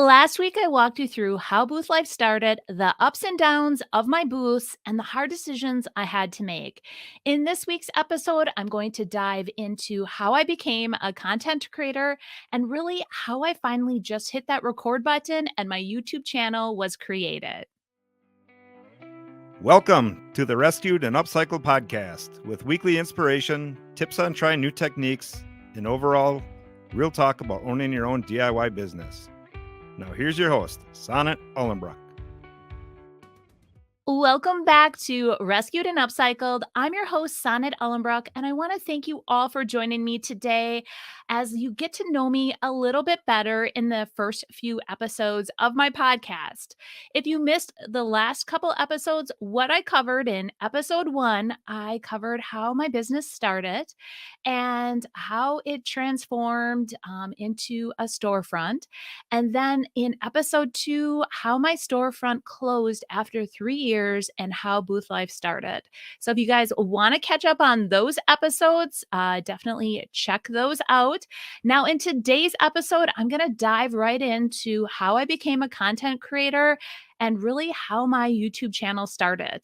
Last week, I walked you through how booth life started, the ups and downs of my booths, and the hard decisions I had to make. In this week's episode, I'm going to dive into how I became a content creator and really how I finally just hit that record button and my YouTube channel was created. Welcome to the Rescued and Upcycled podcast with weekly inspiration, tips on trying new techniques, and overall real talk about owning your own DIY business. Now here's your host, Sonnet Ullenbrock. Welcome back to Rescued and Upcycled. I'm your host, Sonnet Ullenbrock, and I want to thank you all for joining me today as you get to know me a little bit better in the first few episodes of my podcast. If you missed the last couple episodes, what I covered in episode 1, I covered how my business started and how it transformed into a storefront. And then in episode 2, how my storefront closed after 3 years and how booth life started. So if you guys want to catch up on those episodes, definitely check those out. Now, in today's episode, I'm going to dive right into how I became a content creator and really how my YouTube channel started.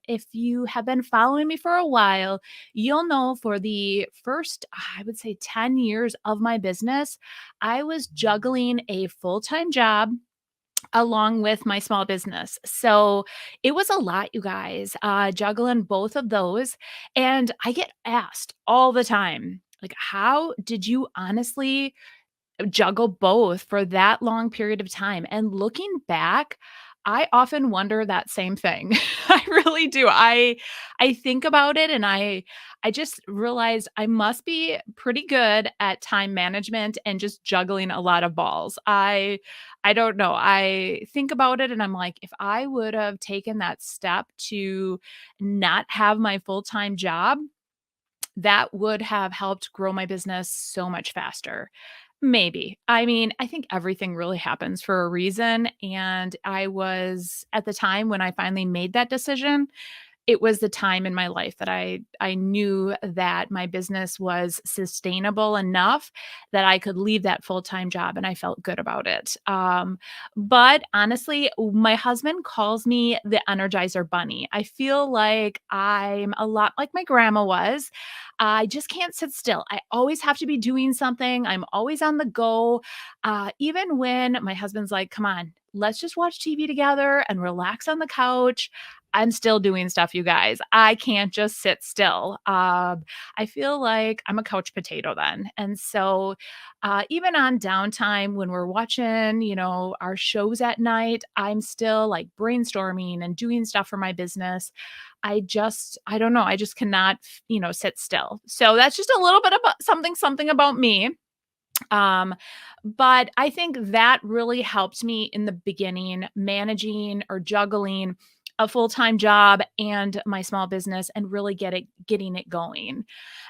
If you have been following me for a while, you'll know for the first, I would say, 10 years of my business, I was juggling a full-time job along with my small business. So it was a lot, you guys, juggling both of those. And I get asked all the time, like, how did you honestly juggle both for that long period of time? And looking back, I often wonder that same thing. I really do. I think about it and I just realized I must be pretty good at time management and just juggling a lot of balls. I don't know. I think about it and I'm like, if I would have taken that step to not have my full-time job, that would have helped grow my business so much faster. Maybe. I mean, I think everything really happens for a reason. And I was at the time when I finally made that decision, it was the time in my life that I knew that my business was sustainable enough that I could leave that full-time job, and I felt good about it. But honestly, my husband calls me the Energizer Bunny. I feel like I'm a lot like my grandma was. I just can't sit still. I always have to be doing something. I'm always on the go. Even when my husband's like, "Come on, let's just watch TV together and relax on the couch." I'm still doing stuff, you guys. I can't just sit still. I feel like I'm a couch potato then. And so, even on downtime when we're watching, our shows at night, I'm still like brainstorming and doing stuff for my business. I don't know. I just cannot, sit still. So that's just a little bit about something about me. Um, but I think that really helped me in the beginning, managing or juggling a full-time job and my small business and really getting it going.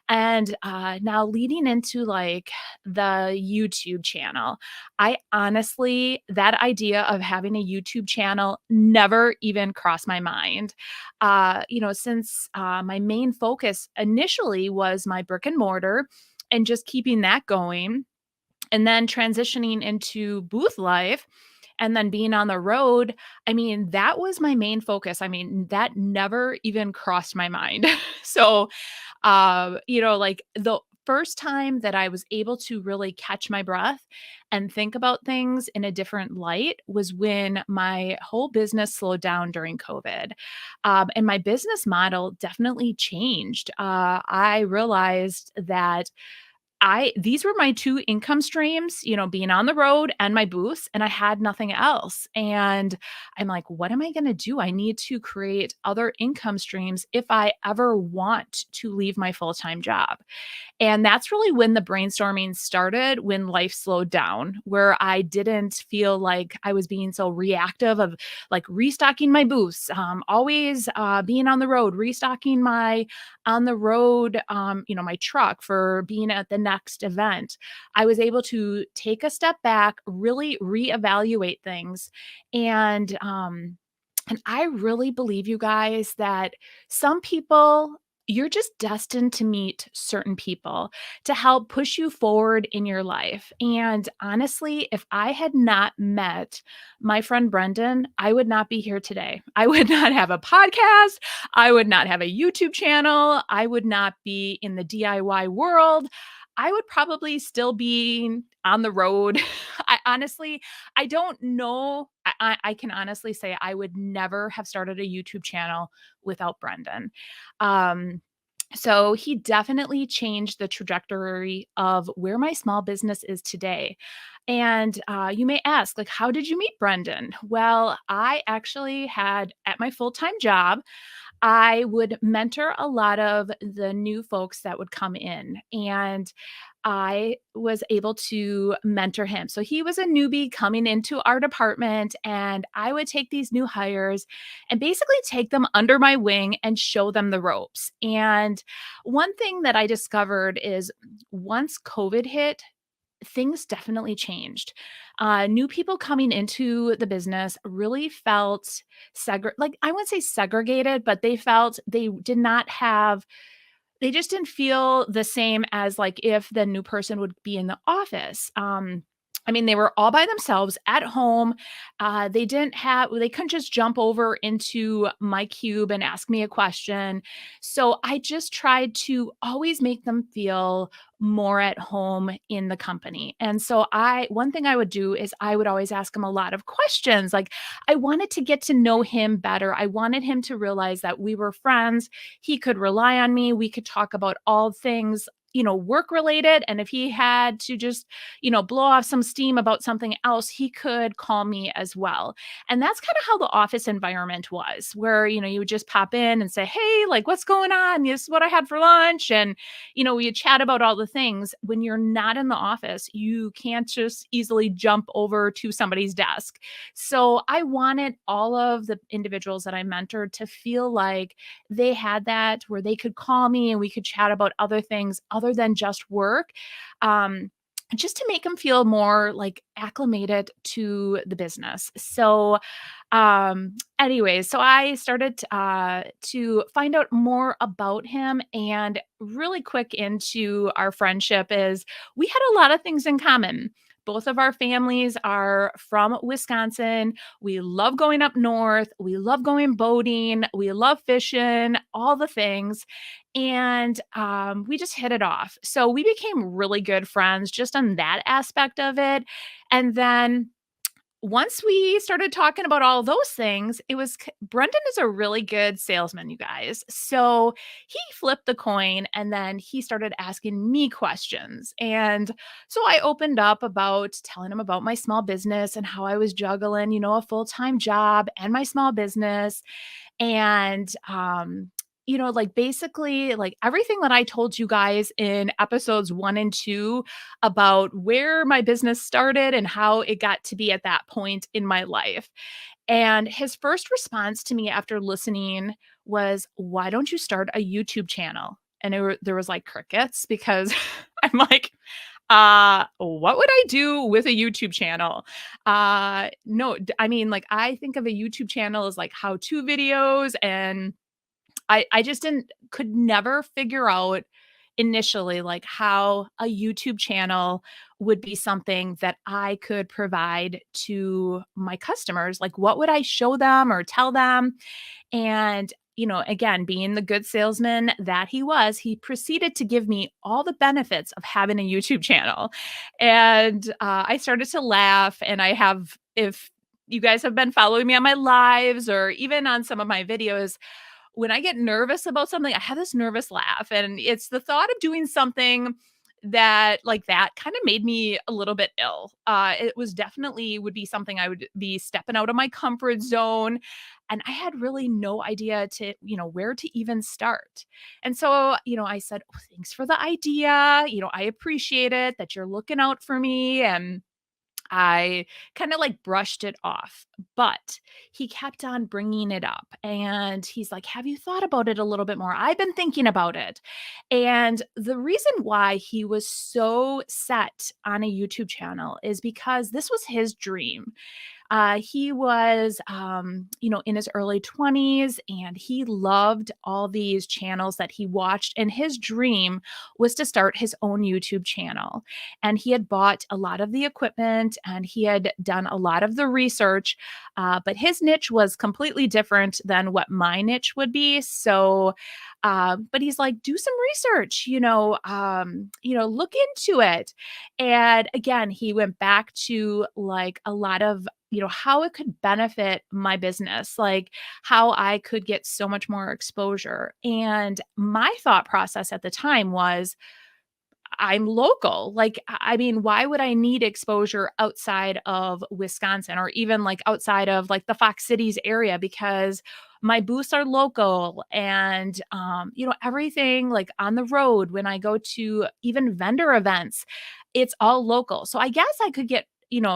And now leading into like the YouTube channel, I honestly, that idea of having a YouTube channel never even crossed my mind. Since my main focus initially was my brick and mortar and just keeping that going and then transitioning into booth life and then being on the road, I mean, that was my main focus. I mean, that never even crossed my mind. So, like the first time that I was able to really catch my breath and think about things in a different light was when my whole business slowed down during COVID. And my business model definitely changed. I realized that these were my 2 income streams, being on the road and my booths, and I had nothing else. And I'm like, "What am I gonna do? I need to create other income streams if I ever want to leave my full-time job." And that's really when the brainstorming started, when life slowed down, where I didn't feel like I was being so reactive of like restocking my booths, always being on the road, restocking my on the road, my truck for being at the next event. I was able to take a step back, really reevaluate things. And I really believe, you guys, that some people you're just destined to meet certain people to help push you forward in your life. And honestly, if I had not met my friend Brendan, I would not be here today. I would not have a podcast. I would not have a YouTube channel. I would not be in the DIY world. I would probably still be on the road. I honestly, I don't know. I can honestly say I would never have started a YouTube channel without Brendan. Um, so he definitely changed the trajectory of where my small business is today. And you may ask, like, how did you meet Brendan? Well, I actually had at my full time job, I would mentor a lot of the new folks that would come in, and I was able to mentor him. So he was a newbie coming into our department, and I would take these new hires and basically take them under my wing and show them the ropes. And one thing that I discovered is once COVID hit, things definitely changed. New people coming into the business really felt like I wouldn't say segregated, but they felt they did not have they just didn't feel the same as, like, if the new person would be in the office. I mean, they were all by themselves at home. They couldn't just jump over into my cube and ask me a question. So I just tried to always make them feel more at home in the company. And so one thing I would do is I would always ask him a lot of questions. Like, I wanted to get to know him better. I wanted him to realize that we were friends. He could rely on me. We could talk about all things, work related. And if he had to just, blow off some steam about something else, he could call me as well. And that's kind of how the office environment was, where, you would just pop in and say, hey, like, what's going on? This is what I had for lunch. And, we chat about all the things. When you're not in the office, you can't just easily jump over to somebody's desk. So I wanted all of the individuals that I mentored to feel like they had that where they could call me and we could chat about other things other than just work. Um, just to make them feel more like acclimated to the business. So, anyways, so I started to find out more about him, and really quick into our friendship is we had a lot of things in common. Both of our families are from Wisconsin. We love going up north. We love going boating. We love fishing, all the things. And we just hit it off. So we became really good friends just on that aspect of it. And then once we started talking about all those things, Brendan is a really good salesman, you guys. So he flipped the coin and then he started asking me questions. And so I opened up about telling him about my small business and how I was juggling, a full-time job and my small business. And like basically like everything that I told you guys in episodes 1 and 2 about where my business started and how it got to be at that point in my life. And his first response to me after listening was, "Why don't you start a YouTube channel?" And there was like crickets because I'm like, what would I do with a YouTube channel? No, I mean, like, I think of a YouTube channel as like how-to videos, and I just could never figure out initially, like, how a YouTube channel would be something that I could provide to my customers. Like, what would I show them or tell them? And, again, being the good salesman that he was, he proceeded to give me all the benefits of having a YouTube channel. And I started to laugh. And if you guys have been following me on my lives or even on some of my videos, when I get nervous about something, I have this nervous laugh, and it's the thought of doing something that kind of made me a little bit ill. It was definitely would be something I would be stepping out of my comfort zone, and I had really no idea where to even start. And so, I said, "Oh, thanks for the idea. I appreciate it that you're looking out for me." And I kind of like brushed it off, but he kept on bringing it up. And he's like, "Have you thought about it a little bit more?" "I've been thinking about it." And the reason why he was so set on a YouTube channel is because this was his dream. He was, in his early 20s, and he loved all these channels that he watched. And his dream was to start his own YouTube channel. And he had bought a lot of the equipment and he had done a lot of the research, but his niche was completely different than what my niche would be. So, but he's like, do some research, look into it. And again, he went back to like a lot of, how it could benefit my business, like how I could get so much more exposure. And my thought process at the time was, I'm local. Like, I mean, why would I need exposure outside of Wisconsin or even like outside of like the Fox Cities area? Because my booths are local and, everything like on the road when I go to even vendor events, it's all local. So I guess I could get,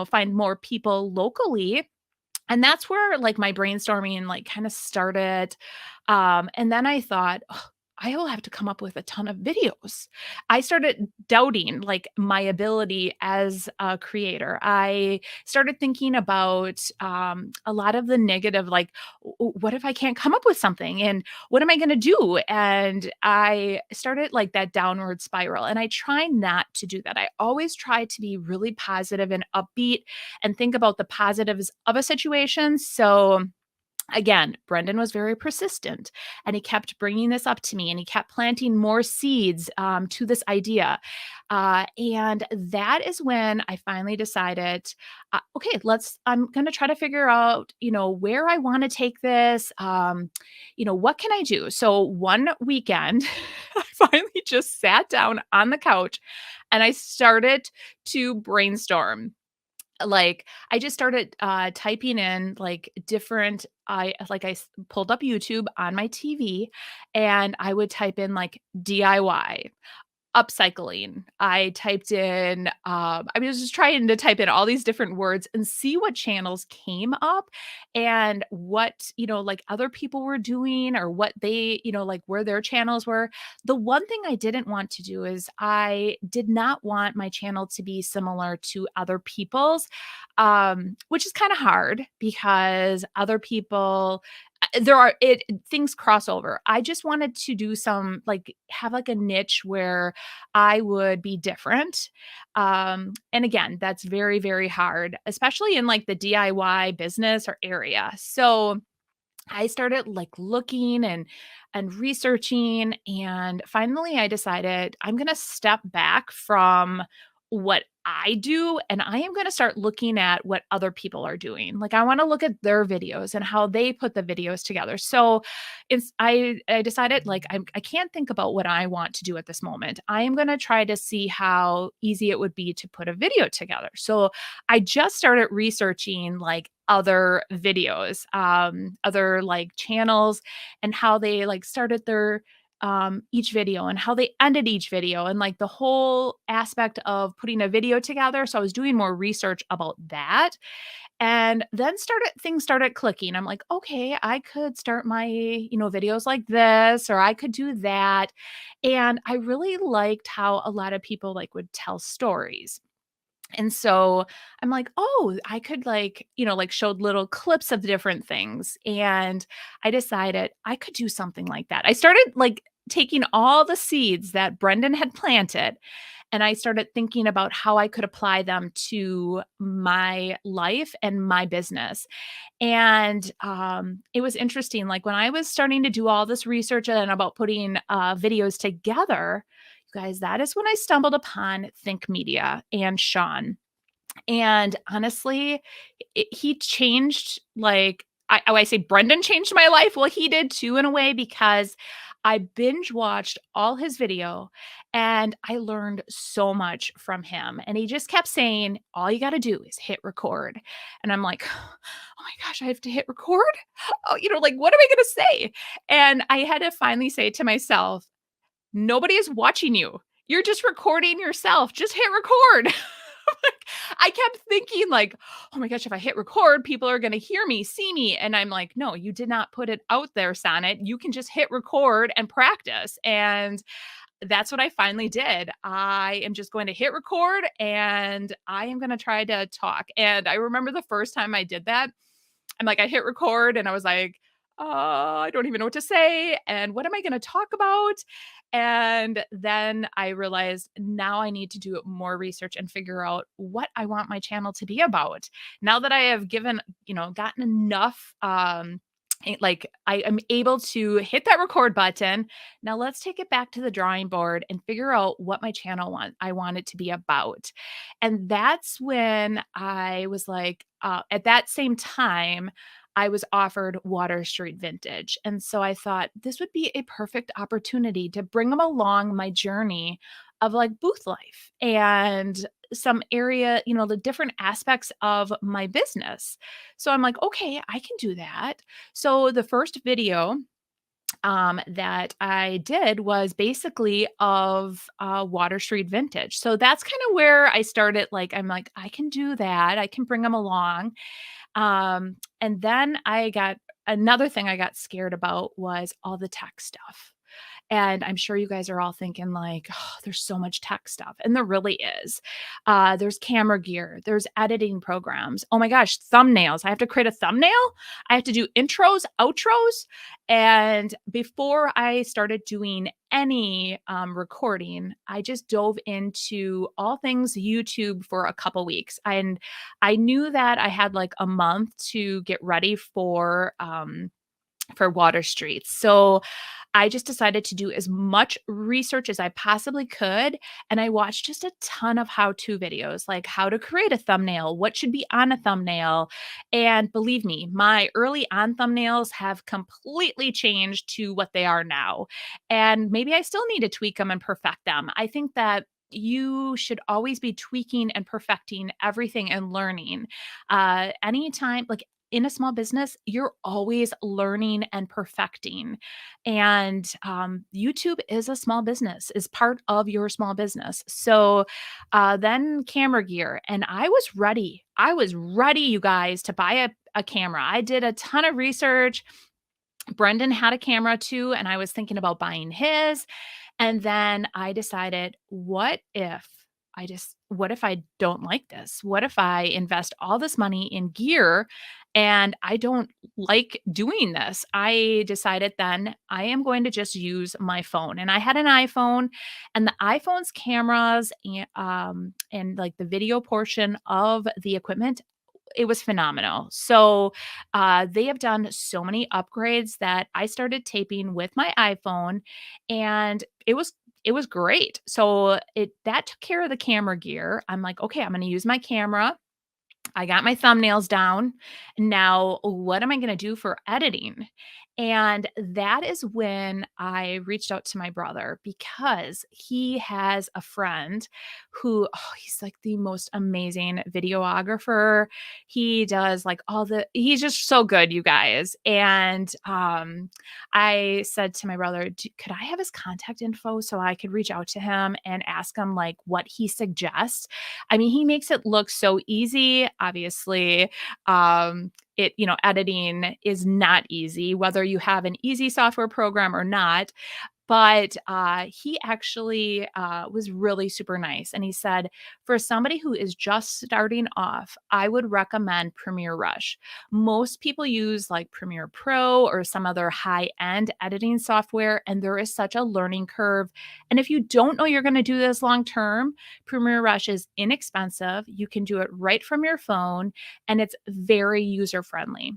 find more people locally, and that's where, like, my brainstorming, like, kinda started, and then I thought, "Ugh, I will have to come up with a ton of videos." I started doubting, like, my ability as a creator. I started thinking about, a lot of the negative, like, What if I can't come up with something, and what am I gonna do?" And I started, like, that downward spiral, and I try not to do that. I always try to be really positive and upbeat and think about the positives of a situation. So again, Brendan was very persistent and he kept bringing this up to me and he kept planting more seeds to this idea. And that is when I finally decided, okay, I'm going to try to figure out, where I want to take this. What can I do? So one weekend, I finally just sat down on the couch and I started to brainstorm. Like, I just started, typing in, like, different I pulled up YouTube on my TV, and I would type in, like, DIY, upcycling. I typed in, I was just trying to type in all these different words and see what channels came up and what, like other people were doing or what they, like where their channels were. The one thing I didn't want to do is I did not want my channel to be similar to other people's, which is kind of hard because other people there are it things cross over. I just wanted to do some like have like a niche where I would be different. And again, that's very, very hard, especially in like the DIY business or area. So I started like looking and researching, and finally I decided I'm going to step back from what I do and I am going to start looking at what other people are doing. Like I want to look at their videos and how they put the videos together. So I decided like I can't think about what I want to do at this moment. I am going to try to see how easy it would be to put a video together. So I just started researching like other videos, other like channels and how they like started their each video and how they ended each video and like the whole aspect of putting a video together. So I was doing more research about that. And then things started clicking. I'm like, okay, I could start my, videos like this, or I could do that. And I really liked how a lot of people like would tell stories. And so I'm like, "Oh, I could like, like showed little clips of different things." And I decided I could do something like that. I started like taking all the seeds that Brendan had planted and I started thinking about how I could apply them to my life and my business. And it was interesting. Like when I was starting to do all this research and about putting videos together, you guys, that is when I stumbled upon Think Media and Sean. And honestly, he changed like I say Brendan changed my life. Well, he did too in a way because I binge watched all his video and I learned so much from him. And he just kept saying, all you got to do is hit record. And I'm like, oh my gosh, I have to hit record? Oh, like, what am I going to say? And I had to finally say to myself, nobody is watching you. You're just recording yourself. Just hit record. Like, I kept thinking like, "Oh my gosh, if I hit record, people are gonna hear me, see me." And I'm like, "No, you did not put it out there, Sonnet. You can just hit record and practice." And that's what I finally did. I am just going to hit record and I am going to try to talk. And I remember the first time I did that, I hit record and I was like, I don't even know what to say. And what am I going to talk about? And then I realized now I need to do more research and figure out what I want my channel to be about. Now that I have gotten enough, I am able to hit that record button. Now let's take it back to the drawing board and figure out what my channel I want it to be about. And that's when I was like, at that same time, I was offered Water Street Vintage. And so I thought this would be a perfect opportunity to bring them along my journey of like booth life and some area, the different aspects of my business. So I'm like, okay, I can do that. So the first video that I did was basically of Water Street Vintage. So that's kind of where I started. Like, I'm like, I can do that. I can bring them along. And then another thing I got scared about was all the tech stuff. And I'm sure you guys are all thinking like, oh, there's so much tech stuff. And there really is. There's camera gear, there's editing programs. Oh my gosh, thumbnails. I have to create a thumbnail. I have to do intros, outros. And before I started doing any recording, I just dove into all things YouTube for a couple weeks. And I knew that I had like a month to get ready for Water Street. So I just decided to do as much research as I possibly could. And I watched just a ton of how-to videos, like how to create a thumbnail, what should be on a thumbnail. And believe me, my early on thumbnails have completely changed to what they are now. And maybe I still need to tweak them and perfect them. I think that you should always be tweaking and perfecting everything and learning. Anytime, like in a small business, you're always learning and perfecting. And YouTube is a small business, is part of your small business. So then camera gear. And I was ready. I was ready, you guys, to buy a camera. I did a ton of research. Brendan had a camera too, and I was thinking about buying his. And then I decided, what if I don't like this? What if I invest all this money in gear and I don't like doing this? I decided then I am going to just use my phone. And I had an iPhone, and the iPhone's cameras and like the video portion of the equipment, it was phenomenal. So they have done so many upgrades that I started taping with my iPhone, and it was great. So that took care of the camera gear. I'm like, okay, I'm going to use my camera. I got my thumbnails down. Now, what am I going to do for editing? And that is when I reached out to my brother because he has a friend who, he's like the most amazing videographer. He does like he's just so good, you guys. And I said to my brother, could I have his contact info so I could reach out to him and ask him like what he suggests? I mean, he makes it look so easy. Obviously, editing is not easy, whether you have an easy software program or not. But he actually was really super nice. And he said, for somebody who is just starting off, I would recommend Premiere Rush. Most people use like Premiere Pro or some other high end editing software, and there is such a learning curve. And if you don't know you're going to do this long term, Premiere Rush is inexpensive. You can do it right from your phone, and it's very user friendly.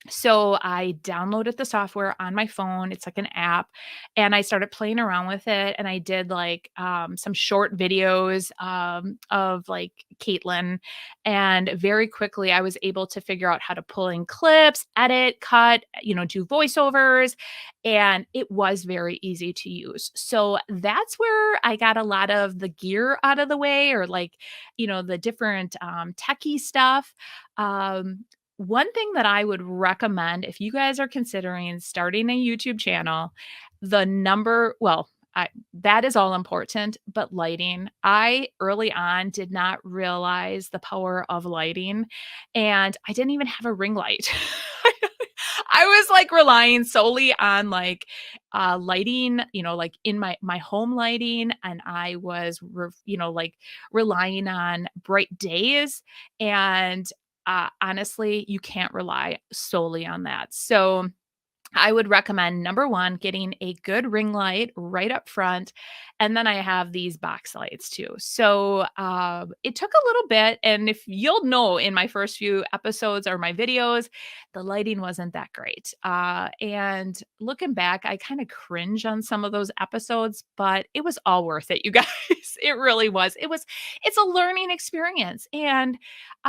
So I downloaded the software on my phone. It's like an app, and I started playing around with it. And I did like some short videos of like Caitlin. And very quickly, I was able to figure out how to pull in clips, edit, cut, do voiceovers. And it was very easy to use. So that's where I got a lot of the gear out of the way, or like, the different techie stuff. One thing that I would recommend if you guys are considering starting a YouTube channel, that is all important, but lighting. I early on did not realize the power of lighting, and I didn't even have a ring light. I was like relying solely on like lighting, like in my home lighting, and I was like relying on bright days, and honestly, you can't rely solely on that. So I would recommend number one, getting a good ring light right up front. And then I have these box lights too. So it took a little bit. And if you'll know in my first few episodes or my videos, the lighting wasn't that great. And looking back, I kind of cringe on some of those episodes, but it was all worth it, you guys. It really was. It's a learning experience. And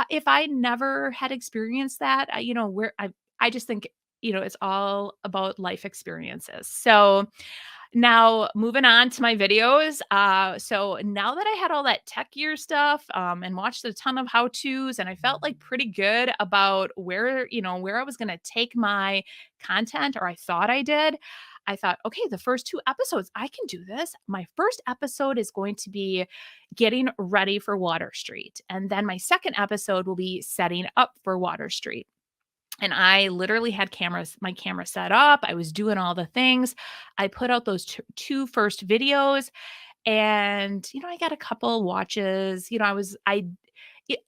if I never had experienced that, I just think it's all about life experiences. So now moving on to my videos. So now that I had all that tech gear stuff and watched a ton of how-tos, and I felt like pretty good about where I was going to take my content, or I thought I did. I thought, okay, the first two episodes, I can do this. My first episode is going to be getting ready for Water Street. And then my second episode will be setting up for Water Street. And I literally had my camera set up. I was doing all the things. I put out those two first videos, and I got a couple watches.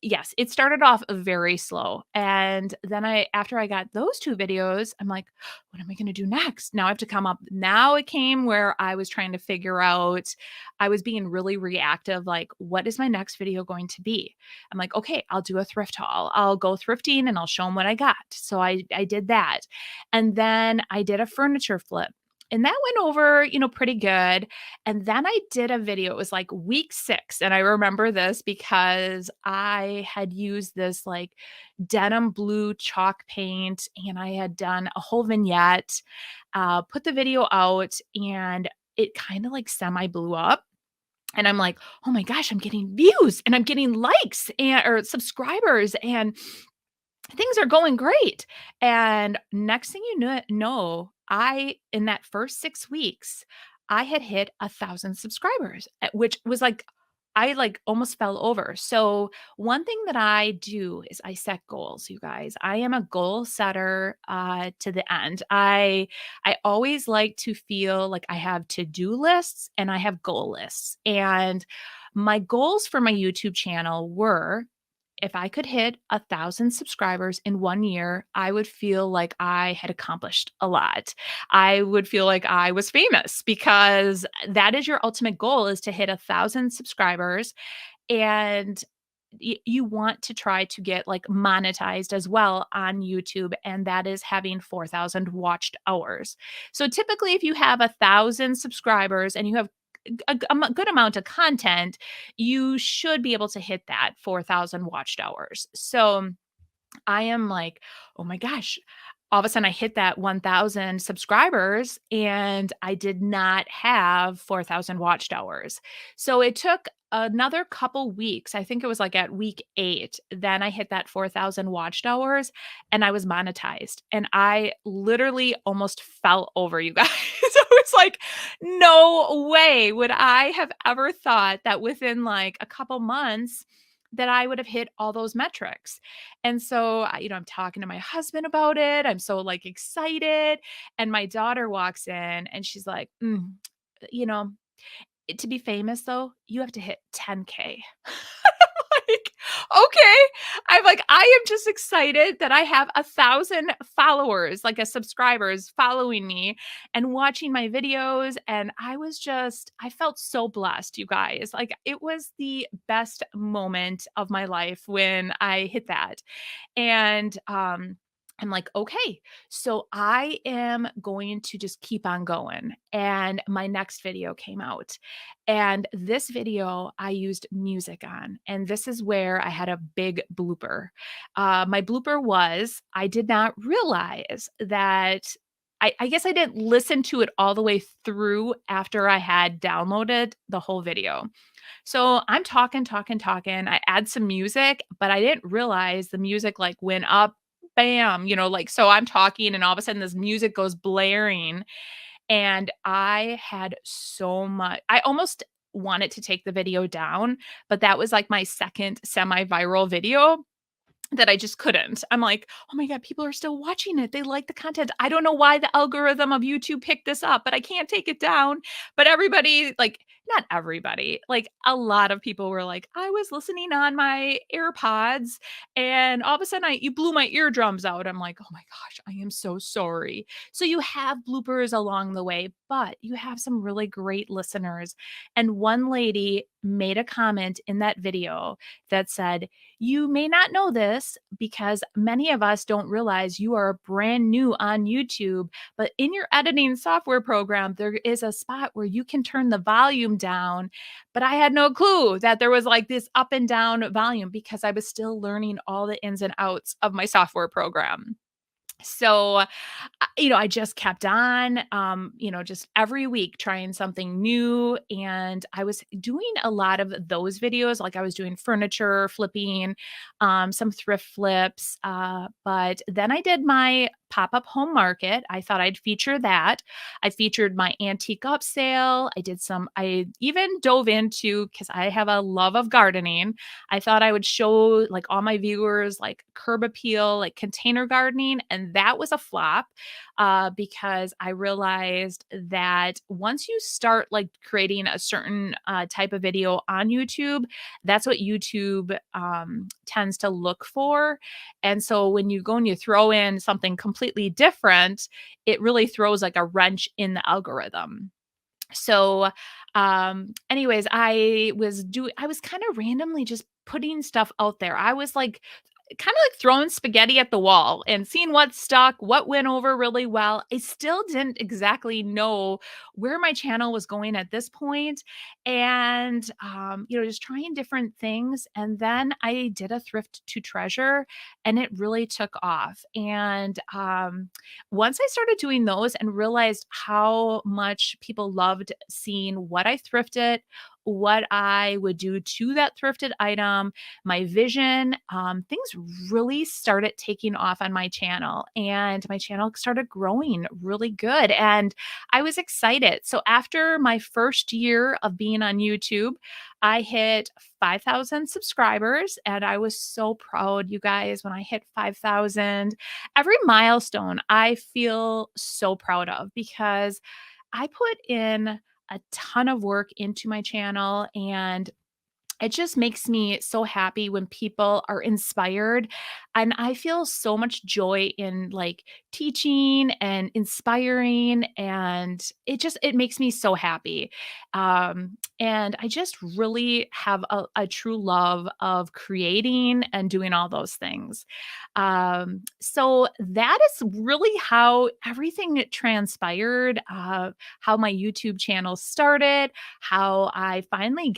Yes, it started off very slow. And then after I got those two videos, I'm like, what am I going to do next? Now I have to come up. Now it came where I was trying to figure out, I was being really reactive. Like, what is my next video going to be? I'm like, okay, I'll do a thrift haul. I'll go thrifting and I'll show them what I got. So I did that. And then I did a furniture flip. And that went over, pretty good. And then I did a video. It was like week 6. And I remember this because I had used this like denim blue chalk paint, and I had done a whole vignette, put the video out, and it kind of like semi blew up. And I'm like, oh my gosh, I'm getting views and I'm getting likes or subscribers, and things are going great. And next thing know, in that first 6 weeks, I had hit 1,000 subscribers, which was like, I like almost fell over. So one thing that I do is I set goals, you guys. I am a goal setter to the end. I always like to feel like I have to-do lists and I have goal lists. And my goals for my YouTube channel were, if I could hit 1,000 subscribers in 1 year, I would feel like I had accomplished a lot. I would feel like I was famous, because that is your ultimate goal, is to hit 1,000 subscribers. And you want to try to get like monetized as well on YouTube, and that is having 4,000 watched hours. So typically, if you have 1,000 subscribers and you have a good amount of content, you should be able to hit that 4,000 watched hours. So I am like, oh my gosh. All of a sudden, I hit that 1,000 subscribers, and I did not have 4,000 watched hours. So it took another couple weeks. I think it was like at week 8. Then I hit that 4,000 watched hours, and I was monetized. And I literally almost fell over, you guys. So it's like, no way would I have ever thought that within like a couple months that I would have hit all those metrics. And so, I'm talking to my husband about it. I'm so like excited. And my daughter walks in and she's like, you know, to be famous though, you have to hit 10K. Like, okay. I'm like, I am just excited that I have 1,000 followers, like a subscribers following me and watching my videos. And I felt so blessed, you guys. Like, it was the best moment of my life when I hit that. And I'm like, okay, so I am going to just keep on going. And my next video came out. And this video I used music on. And this is where I had a big blooper. My blooper was, I did not realize that. I guess I didn't listen to it all the way through after I had downloaded the whole video. So I'm talking. I add some music, but I didn't realize the music like went up, bam, like, so I'm talking and all of a sudden this music goes blaring, and I had so much, I almost wanted to take the video down, but that was like my second semi-viral video. that I just couldn't. I'm like, "Oh my god, people are still watching it. They like the content. I don't know why the algorithm of YouTube picked this up, but I can't take it down." But everybody, like not everybody, like a lot of people were like, "I was listening on my AirPods and all of a sudden you blew my eardrums out." I'm like, "Oh my gosh, I am so sorry." So you have bloopers along the way, but you have some really great listeners. And one lady made a comment in that video that said, "You may not know this because many of us don't realize you are brand new on YouTube, but in your editing software program, there is a spot where you can turn the volume down." But I had no clue that there was like this up and down volume because I was still learning all the ins and outs of my software program. So, I just kept on, just every week trying something new. And I was doing a lot of those videos. Like I was doing furniture flipping, some thrift flips. But then I did my pop up home market. I thought I'd feature that. I featured my antique upsale. I even dove into, because I have a love of gardening. I thought I would show like all my viewers like curb appeal, like container gardening. And that was a flop because I realized that once you start like creating a certain type of video on YouTube, that's what YouTube tends to look for. And so when you go and you throw in something completely different, it really throws like a wrench in the algorithm. So, anyways, I was kind of randomly just putting stuff out there. I was like kind of like throwing spaghetti at the wall and seeing what stuck, what went over really well. I still didn't exactly know where my channel was going at this point, and just trying different things. And then I did a thrift to treasure, and it really took off. And once I started doing those and realized how much people loved seeing what I thrifted, what I would do to that thrifted item, my vision, things really started taking off on my channel, and my channel started growing really good. And I was excited. So after my first year of being on YouTube, I hit 5,000 subscribers, and I was so proud, you guys, when I hit 5,000. Every milestone I feel so proud of because I put in a ton of work into my channel, and it just makes me so happy when people are inspired, and I feel so much joy in, like, teaching and inspiring, and it makes me so happy. And I just really have a true love of creating and doing all those things. So that is really how everything transpired, how my YouTube channel started, how I finally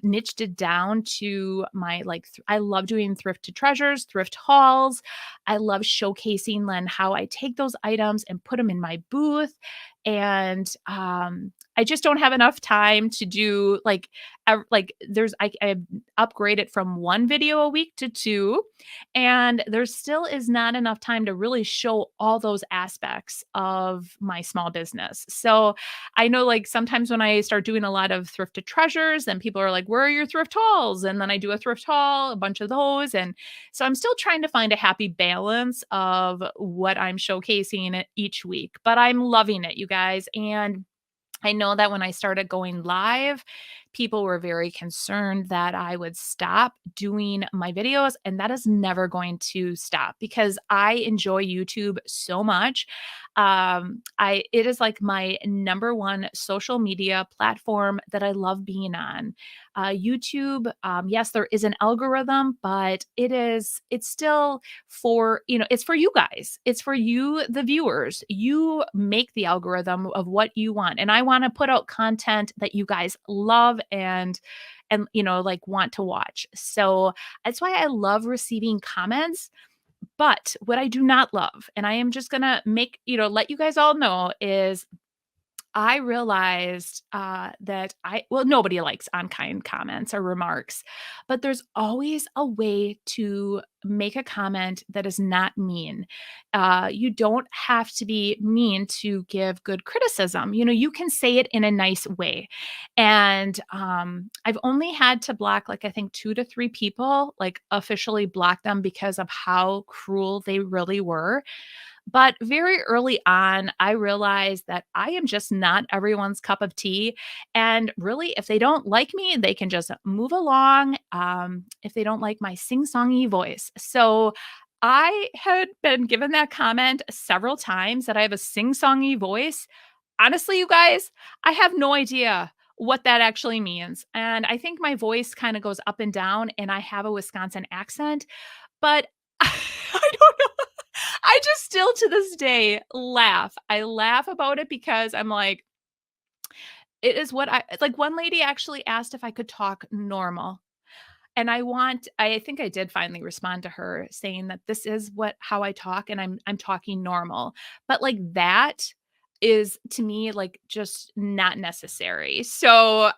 niched it down to my I love doing thrift to treasures, thrift hauls. I love showcasing then how I take those items and put them in my booth. And I just don't have enough time to do I upgrade it from one video a week to two, and there still is not enough time to really show all those aspects of my small business. So I know like sometimes when I start doing a lot of thrifted treasures, then people are like, "Where are your thrift hauls?" And then I do a thrift haul, a bunch of those. And so I'm still trying to find a happy balance of what I'm showcasing each week, but I'm loving it, you guys. And I know that when I started going live, people were very concerned that I would stop doing my videos, and that is never going to stop because I enjoy YouTube so much. It is like my number one social media platform that I love being on. YouTube, yes, there is an algorithm, but it's still it's for you guys. It's for you, the viewers. You make the algorithm of what you want. And I want to put out content that you guys love and like want to watch. So that's why I love receiving comments. But what I do not love, and I am just gonna let you guys all know, is I realized that nobody likes unkind comments or remarks, but there's always a way to make a comment that is not mean. You don't have to be mean to give good criticism. You can say it in a nice way. And I've only had to block, like, I think 2 to 3 people, like officially block them because of how cruel they really were. But very early on, I realized that I am just not everyone's cup of tea. And really, if they don't like me, they can just move along, if they don't like my sing songy voice. So I had been given that comment several times that I have a sing songy voice. Honestly, you guys, I have no idea what that actually means. And I think my voice kind of goes up and down, and I have a Wisconsin accent, but I don't know. I just still to this day laugh. I laugh about it because I'm like, it is what I like. One lady actually asked if I could talk normal. And I think I did finally respond to her saying that this is how I talk, and I'm talking normal. But like that is to me like just not necessary. So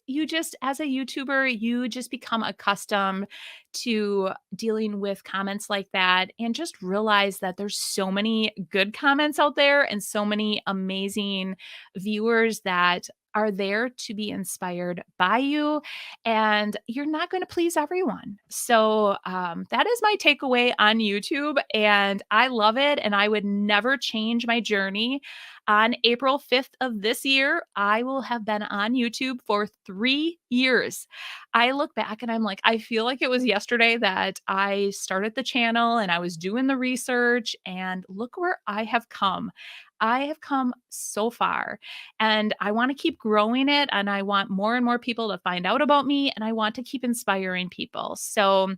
you just as a YouTuber, you just become accustomed to dealing with comments like that and just realize that there's so many good comments out there and so many amazing viewers that are there to be inspired by you, and you're not going to please everyone. So that is my takeaway on YouTube, and I love it. And I would never change my journey. On April 5th of this year, I will have been on YouTube for 3 years. I look back and I'm like, I feel like it was yesterday that I started the channel and I was doing the research, and look where I have come. I have come so far, and I want to keep growing it, and I want more and more people to find out about me, and I want to keep inspiring people. So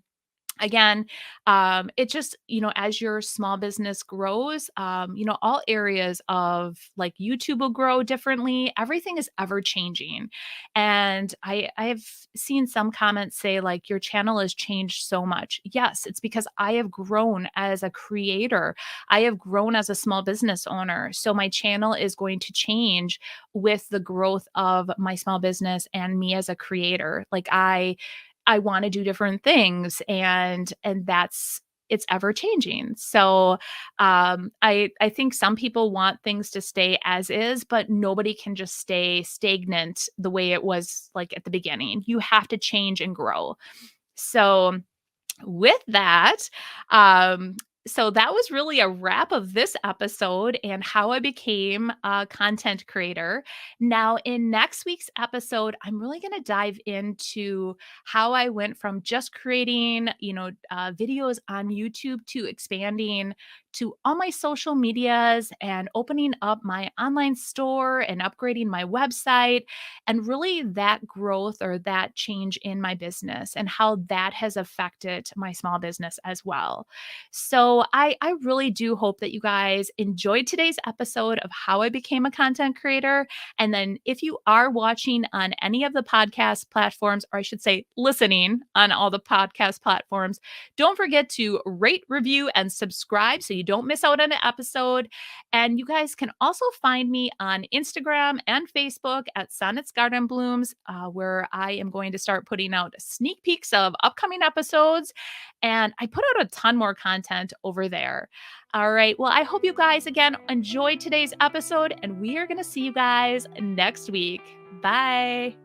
again, it just, as your small business grows, all areas of like YouTube will grow differently. Everything is ever changing. And I have seen some comments say like your channel has changed so much. Yes, it's because I have grown as a creator. I have grown as a small business owner. So my channel is going to change with the growth of my small business and me as a creator. Like I wanna do different things, and that's it's ever changing. So, I think some people want things to stay as is, but nobody can just stay stagnant the way it was, like, at the beginning. You have to change and grow. So with that, um, so that was really a wrap of this episode and how I became a content creator. Now, in next week's episode, I'm really going to dive into how I went from just creating, videos on YouTube to expanding to all my social medias and opening up my online store and upgrading my website, and really that growth or that change in my business and how that has affected my small business as well. So I really do hope that you guys enjoyed today's episode of how I became a content creator. And then if you are watching on any of the podcast platforms, or I should say listening on all the podcast platforms, don't forget to rate, review, and subscribe so you don't miss out on an episode. And you guys can also find me on Instagram and Facebook at Sonnet's Garden Blooms, where I am going to start putting out sneak peeks of upcoming episodes. And I put out a ton more content over there. All right. Well, I hope you guys again enjoyed today's episode, and we are going to see you guys next week. Bye.